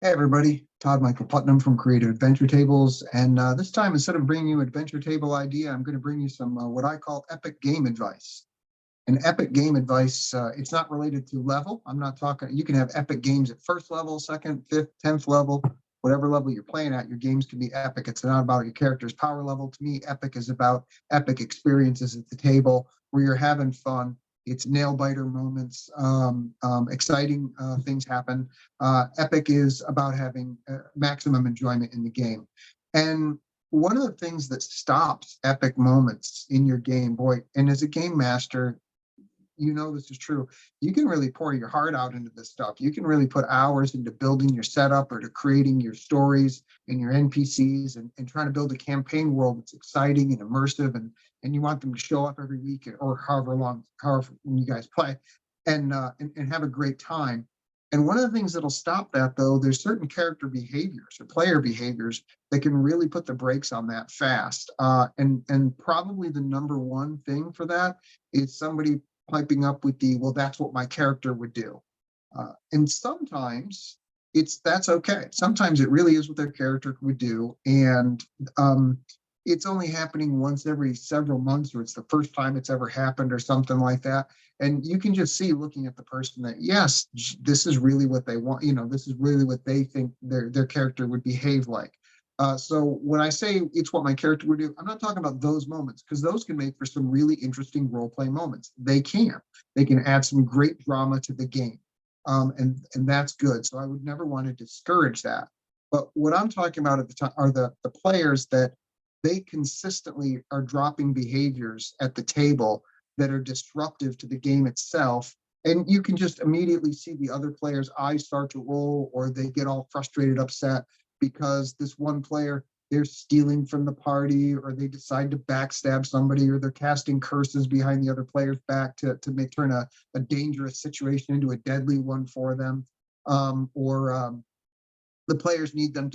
Hey everybody, Todd Michael Putnam from Creative Adventure Tables, and this time instead of bringing you an adventure table idea, I'm going to bring you some what I call epic game advice. And epic game advice, it's not related to level. I'm not talking. You can have epic games at first level, second, fifth, 10th level, whatever level you're playing at. Your games can be epic. It's not about your character's power level. To me, epic is about epic experiences at the table where you're having fun. It's nail biter moments, exciting things happen. Epic is about having maximum enjoyment in the game. And one of the things that stops epic moments in your game, boy, and as a game master, you know this is true. You can really pour your heart out into this stuff. You can really put hours into building your setup or to creating your stories and your NPCs and trying to build a campaign world that's exciting and immersive and you want them to show up every week or however you guys play and have a great time. And one of the things that'll stop that though, there's certain character behaviors or player behaviors that can really put the brakes on that fast. And probably the number one thing for that is somebody piping up with the, well, that's what my character would do. And sometimes that's okay. Sometimes it really is what their character would do. And it's only happening once every several months, or it's the first time it's ever happened, or something like that. And you can just see looking at the person that, yes, this is really what they want. This is really what they think their character would behave like. So when I say it's what my character would do, I'm not talking about those moments because those can make for some really interesting role play moments. They can add some great drama to the game, and that's good. So I would never want to discourage that. But what I'm talking about at the time are the players that they consistently are dropping behaviors at the table that are disruptive to the game itself. And you can just immediately see the other players' eyes start to roll, or they get all frustrated, upset because this one player, they're stealing from the party, or they decide to backstab somebody, or they're casting curses behind the other player's back to make turn a dangerous situation into a deadly one for them. Or the other players need them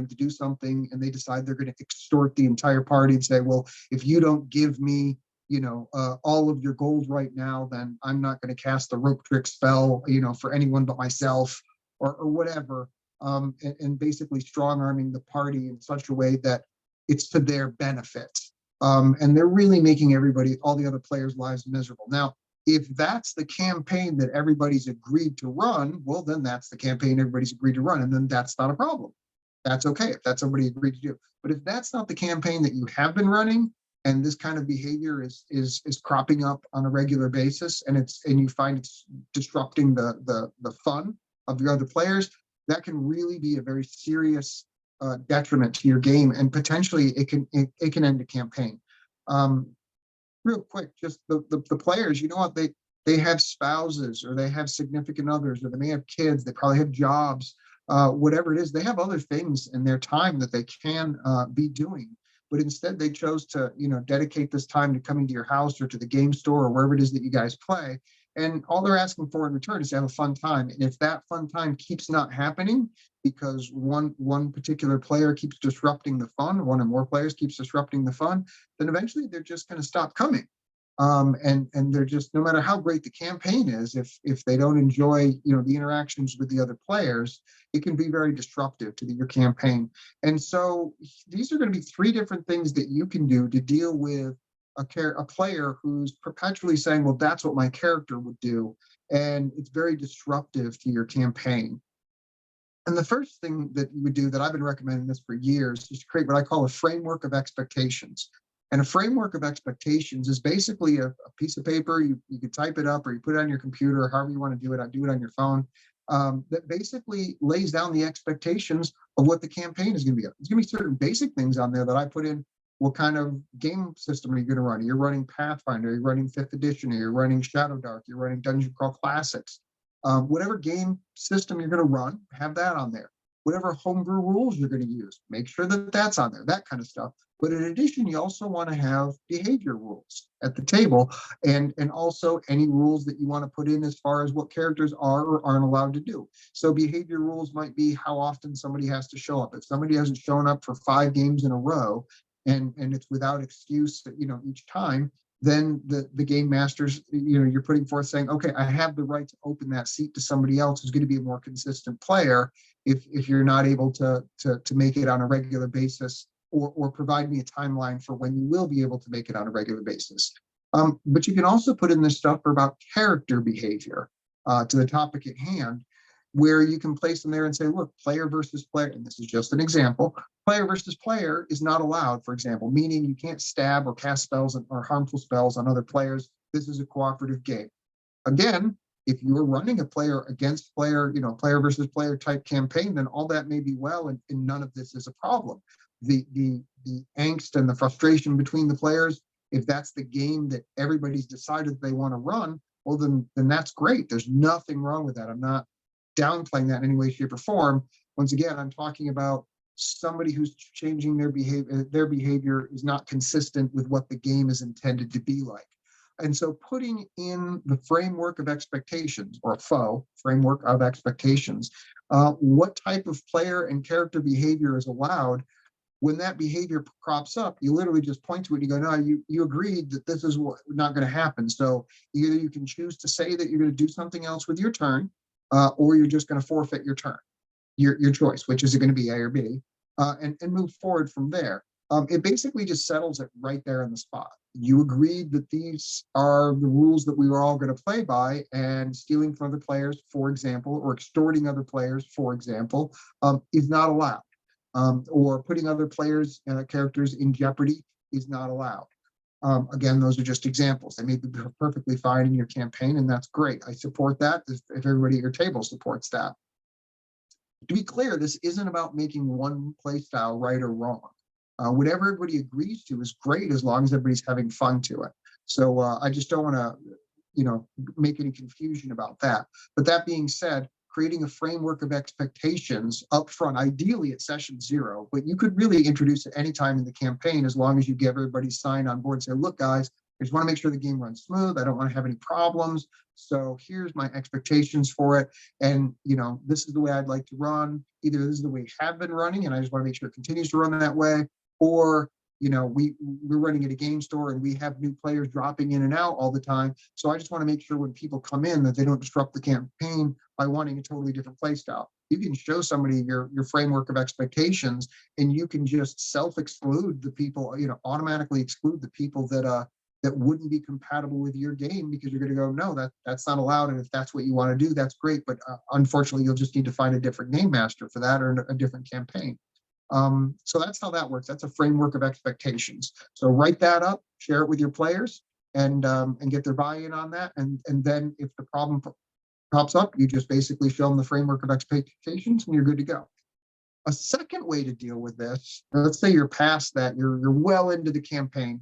to do something, and they decide they're going to extort the entire party and say, well, if you don't give me all of your gold right now, then I'm not going to cast the rope trick spell, for anyone but myself, or whatever. And basically strong arming the party in such a way that it's to their benefit. And they're really making all the other players' lives miserable. Now, if that's the campaign that everybody's agreed to run, well, then that's the campaign everybody's agreed to run, and then that's not a problem. That's okay if that's somebody agreed to do. But if that's not the campaign that you have been running, and this kind of behavior is cropping up on a regular basis, and you find it's disrupting the fun of your other players, that can really be a very serious detriment to your game, and potentially it can end a campaign. Real quick, just the players, you know what, they have spouses, or they have significant others, or they may have kids, they probably have jobs, whatever it is, they have other things in their time that they can be doing. But instead they chose to dedicate this time to coming to your house or to the game store or wherever it is that you guys play, and all they're asking for in return is to have a fun time. And if that fun time keeps not happening because one particular player keeps disrupting the fun, one or more players keeps disrupting the fun, then eventually they're just going to stop coming. And they're just, no matter how great the campaign is, if they don't enjoy the interactions with the other players, it can be very disruptive to your campaign. And so these are going to be three different things that you can do to deal with a player who's perpetually saying, well, that's what my character would do, and it's very disruptive to your campaign. And the first thing that you would do, that I've been recommending this for years, is to create what I call a framework of expectations. And a framework of expectations is basically a piece of paper. You can type it up, or you put it on your computer, or however you want to do it. I do it on your phone. That basically lays down the expectations of what the campaign is going to be. There's going to be certain basic things on there that I put in. What kind of game system are you going to run? You're running Pathfinder, you're running 5th edition, or you're running Shadow Dark, you're running Dungeon Crawl Classics. Whatever game system you're going to run, have that on there. Whatever homebrew rules you're going to use, make sure that that's on there, that kind of stuff. But in addition, you also want to have behavior rules at the table, and also any rules that you want to put in as far as what characters are or aren't allowed to do. So behavior rules might be how often somebody has to show up. If somebody hasn't shown up for 5 games in a row, and it's without excuse, each time, then the game masters, you're putting forth saying, okay, I have the right to open that seat to somebody else who's going to be a more consistent player if you're not able to make it on a regular basis, or provide me a timeline for when you will be able to make it on a regular basis. But you can also put in this stuff for about character behavior to the topic at hand, where you can place them there and say, look, player versus player, and this is just an example, player versus player is not allowed, for example, meaning you can't stab or cast spells or harmful spells on other players. This is a cooperative game. Again, if you're running a player against player, player versus player type campaign, then all that may be well, and none of this is a problem. The angst and the frustration between the players, if that's the game that everybody's decided they want to run, well, then that's great. There's nothing wrong with that. I'm not downplaying that in any way, shape, or form. Once again, I'm talking about somebody who's changing their behavior. Their behavior is not consistent with what the game is intended to be like. And so putting in the framework of expectations, or faux framework of expectations, what type of player and character behavior is allowed. When that behavior crops up, you literally just point to it and you go, no, you agreed that this is not going to happen. So either you can choose to say that you're going to do something else with your turn, or you're just going to forfeit your turn, your choice, which is it going to be A or B, and move forward from there. It basically just settles it right there on the spot. You agreed that these are the rules that we were all going to play by, and stealing from other players, for example, or extorting other players, for example, is not allowed. Or putting other players' characters in jeopardy is not allowed. Again, those are just examples. They may be perfectly fine in your campaign, and that's great. I support that if everybody at your table supports that. To be clear, this isn't about making one play style right or wrong. Whatever everybody agrees to is great as long as everybody's having fun to it. So I just don't want to, make any confusion about that. But that being said, creating a framework of expectations up front, ideally at session 0, but you could really introduce it anytime in the campaign as long as you get everybody signed on board and say, look, guys, I just want to make sure the game runs smooth. I don't want to have any problems. So here's my expectations for it. And, this is the way I'd like to run. Either this is the way we have been running, and I just want to make sure it continues to run that way, or we're running at a game store and we have new players dropping in and out all the time. So I just want to make sure when people come in that they don't disrupt the campaign by wanting a totally different play style. You can show somebody your framework of expectations, and you can just self-exclude the people, automatically exclude the people that wouldn't be compatible with your game, because you're going to go, no, that's not allowed. And if that's what you want to do, that's great. But unfortunately, you'll just need to find a different game master for that, or a different campaign. So that's how that works. That's a framework of expectations. So write that up, share it with your players, and get their buy-in on that. And then if the problem pops up, you just basically show them the framework of expectations, and you're good to go. A second way to deal with this, let's say you're past that, you're well into the campaign,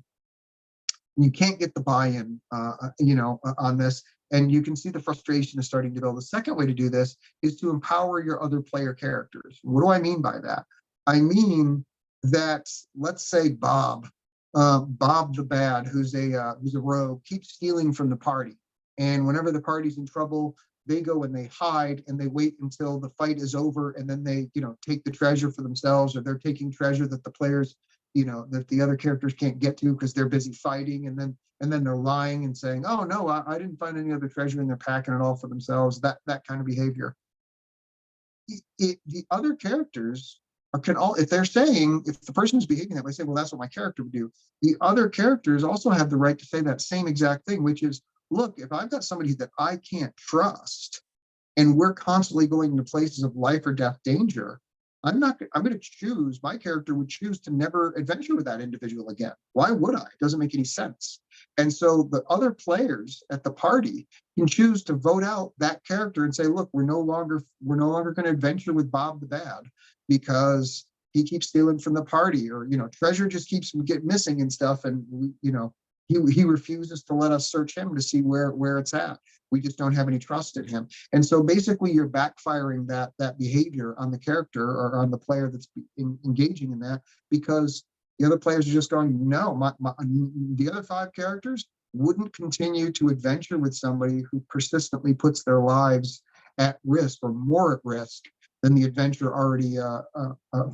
and you can't get the buy-in, on this, and you can see the frustration is starting to build. The second way to do this is to empower your other player characters. What do I mean by that? I mean that, let's say Bob the Bad, who's a rogue, keeps stealing from the party, and whenever the party's in trouble, they go and they hide and they wait until the fight is over, and then they take the treasure for themselves, or they're taking treasure that the players, that the other characters can't get to because they're busy fighting, and then they're lying and saying, oh no, I didn't find any other treasure, and they're packing it all for themselves. That kind of behavior. The other characters can all, if the person is behaving that way, say, well, that's what my character would do. The other characters also have the right to say that same exact thing, which is, look, if I've got somebody that I can't trust, and we're constantly going into places of life or death danger, I'm going to choose, my character would choose to never adventure with that individual again. Why would I? It doesn't make any sense. And so the other players at the party can choose to vote out that character and say, look, we're no longer going to adventure with Bob the Bad because he keeps stealing from the party, or, treasure just keeps getting missing and stuff. And he refuses to let us search him to see where it's at. We just don't have any trust in him. And so basically you're backfiring that behavior on the character, or on the player that's engaging in that, because the other players are just going, no, the other 5 characters wouldn't continue to adventure with somebody who persistently puts their lives at risk, or more at risk than the adventure already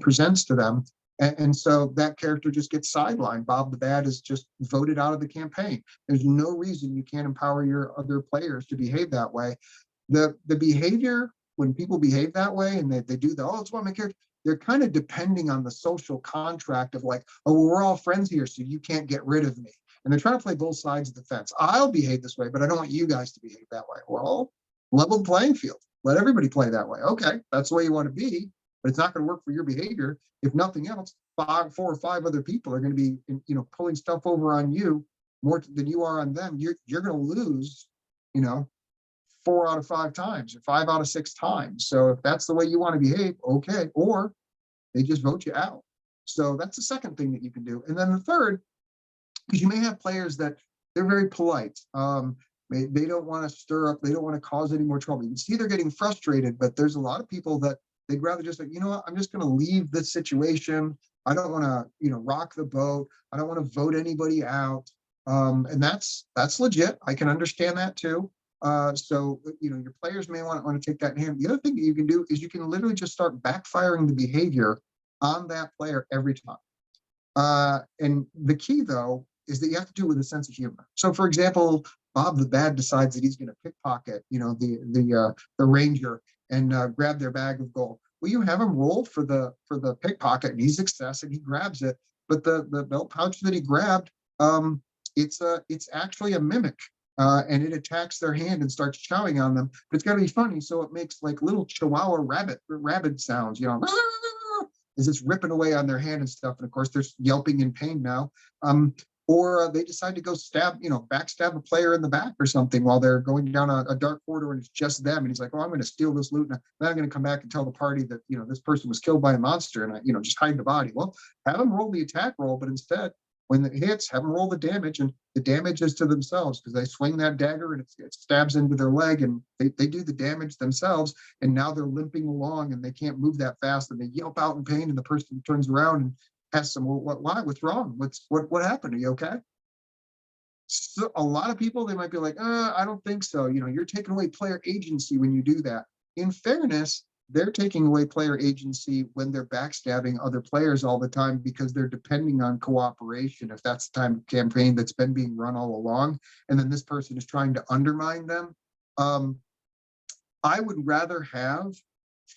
presents to them. And so that character just gets sidelined. Bob the Bad is just voted out of the campaign. There's no reason you can't empower your other players to behave that way. The behavior, when people behave that way and they do the, oh, it's one of my character, they're kind of depending on the social contract of like, oh, well, we're all friends here, so you can't get rid of me. And they're trying to play both sides of the fence. I'll behave this way, but I don't want you guys to behave that way. Well, level playing field. Let everybody play that way. Okay, that's the way you want to be, but it's not going to work for your behavior. If nothing else, 4 or 5 other people are going to be, pulling stuff over on you more than you are on them. You're going to lose, 4 out of 5 times or 5 out of 6 times. So if that's the way you want to behave, okay, or they just vote you out. So that's the second thing that you can do. And then the third, because you may have players that they're very polite. They don't want to stir up, they don't want to cause any more trouble. You can see they're getting frustrated, but there's a lot of people that they'd rather just like, you know what, I'm just going to leave this situation. I don't want to, rock the boat. I don't want to vote anybody out. And that's legit. I can understand that too. So, your players may want to take that in hand. The other thing that you can do is you can literally just start backfiring the behavior on that player every time. And the key, though, is that you have to do it with a sense of humor. So, for example, Bob the Bad decides that he's going to pickpocket, the ranger and grab their bag of gold. Well, you have him roll for the pickpocket, and he's success, and he grabs it. But the belt pouch that he grabbed, it's actually a mimic. And it attacks their hand and starts chowing on them. But it's got to be funny, so it makes like little Chihuahua rabbit sounds, as it's ripping away on their hand and stuff. And of course, they're yelping in pain now. Or they decide to go backstab a player in the back or something while they're going down a dark corridor and it's just them. And he's like, oh, I'm going to steal this loot. And then I'm going to come back and tell the party that, this person was killed by a monster and I, just hide the body. Well, have them roll the attack roll, but instead, when it hits, have them roll the damage, and the damage is to themselves because they swing that dagger and it stabs into their leg, and they do the damage themselves, and now they're limping along and they can't move that fast, and they yelp out in pain, and the person turns around and asks them, well, why? What's wrong? What happened? Are you okay? So a lot of people, they might be like, I don't think so. You're taking away player agency when you do that. In fairness, they're taking away player agency when they're backstabbing other players all the time because they're depending on cooperation. If that's the time campaign that's been being run all along, and then this person is trying to undermine them. I would rather have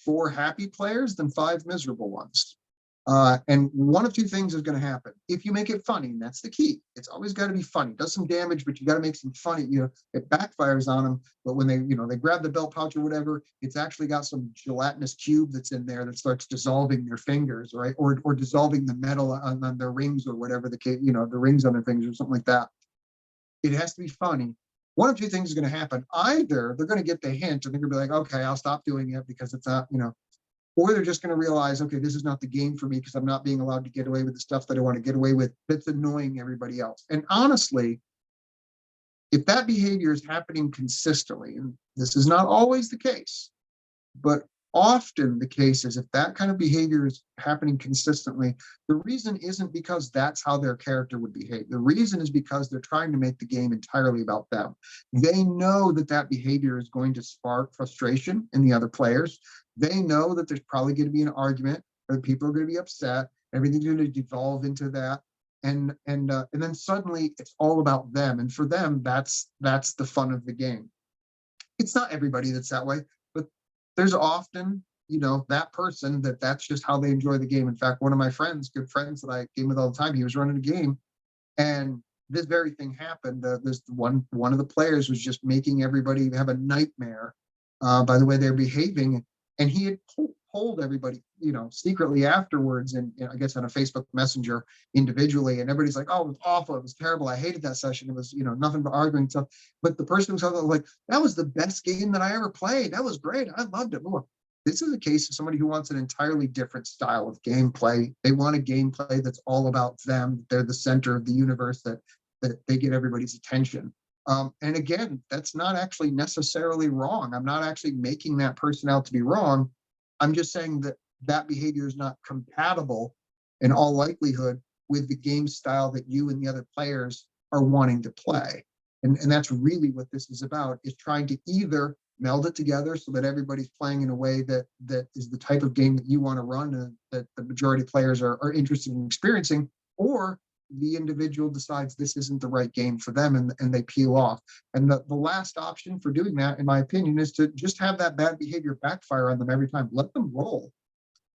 4 happy players than 5 miserable ones. And one of 2 things is going to happen. If you make it funny, and that's the key, it's always got to be funny. It does some damage, but you got to make some funny, it backfires on them. But when they grab the belt pouch or whatever, it's actually got some gelatinous cube that's in there that starts dissolving their fingers, right? Or dissolving the metal on their rings or whatever the rings on their fingers or something like that. It has to be funny. One of 2 things is going to happen. Either they're going to get the hint and they're going to be like, okay, I'll stop doing it because it's not, or they're just going to realize, okay, this is not the game for me because I'm not being allowed to get away with the stuff that I want to get away with that's annoying everybody else. And honestly, if that behavior is happening consistently, and this is not always the case, but often the case is if that kind of behavior is happening consistently, the reason isn't because that's how their character would behave. The reason is because they're trying to make the game entirely about them. They know that behavior is going to spark frustration in the other players. They know that there's probably going to be an argument, or people are going to be upset. Everything's going to devolve into that, and then suddenly it's all about them. And for them, that's the fun of the game. It's not everybody that's that way, but there's often, that person that's just how they enjoy the game. In fact, one of my good friends that I game with all the time, he was running a game, and this very thing happened. This one of the players was just making everybody have a nightmare by the way they're behaving. And he had told everybody, secretly afterwards, and I guess on a Facebook Messenger individually, and everybody's like, "Oh, it was awful. It was terrible. I hated that session. It was, nothing but arguing stuff." But the person was like, "That was the best game that I ever played. That was great. I loved it." Well, this is a case of somebody who wants an entirely different style of gameplay. They want a gameplay that's all about them. They're the center of the universe. That they get everybody's attention. And again, that's not actually necessarily wrong. I'm not actually making that person out to be wrong. I'm just saying that behavior is not compatible in all likelihood with the game style that you and the other players are wanting to play. And that's really what this is about, is trying to either meld it together so that everybody's playing in a way that is the type of game that you want to run and that the majority of players are interested in experiencing, or the individual decides this isn't the right game for them and they peel off. And the last option for doing that, in my opinion, is to just have that bad behavior backfire on them every time. Let them roll.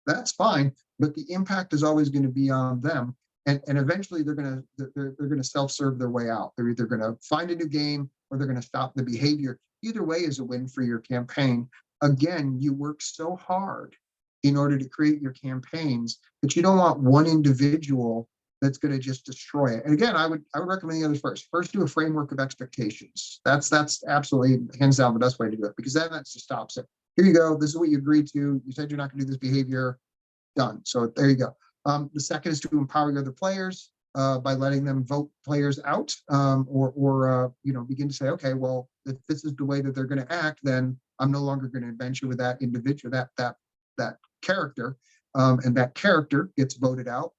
That's fine, but the impact is always going to be on them. And eventually they're gonna self-serve their way out. They're either gonna find a new game or they're gonna stop the behavior. Either way is a win for your campaign. Again, you work so hard in order to create your campaigns that you don't want one individual that's going to just destroy it. And again, I would recommend the others first. First, do a framework of expectations. That's absolutely hands down the best way to do it, because then that just stops it. Here you go. This is what you agreed to. You said you're not going to do this behavior. Done. So there you go. The second is to empower the other players by letting them vote players out, or begin to say, okay, well, if this is the way that they're going to act, then I'm no longer going to adventure with that individual, that character, and that character gets voted out.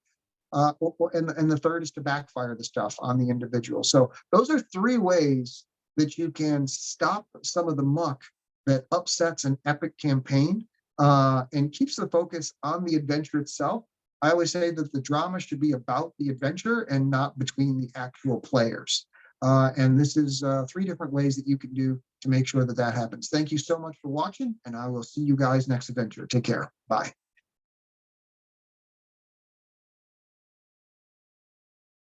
And the third is to backfire the stuff on the individual. So those are three ways that you can stop some of the muck that upsets an epic campaign and keeps the focus on the adventure itself. I always say that the drama should be about the adventure and not between the actual players. And this is three different ways that you can do to make sure that that happens. Thank you so much for watching, and I will see you guys next adventure. Take care. Bye.